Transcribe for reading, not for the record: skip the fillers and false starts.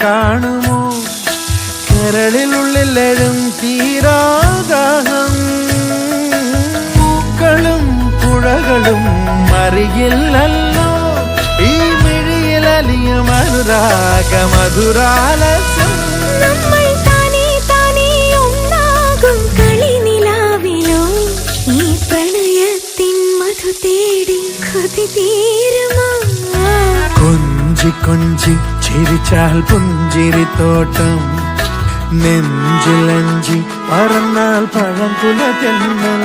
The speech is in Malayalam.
കാണുമോ കരളിനുള്ളിലെഴും തീരാദാഹം പൂക്കളും പുഴകളും അറിയില്ലല്ലോ ഈ മിഴിയിലലിയും അനുരാഗ മധുരാലസം നമ്മൾ താനേ താനേ ഒന്നാകും കളിനിലാവിലോ ഈ പ്രണയത്തിൻ മധു തേടി കൊതി തീരുമോ കൊഞ്ചി കൊഞ്ചി ചിരിച്ചാൽ പുഞ്ചിരിത്തോട്ടം നെഞ്ചിലഞ്ചി പറന്നാൽ പഴംകുല തെന്നൽ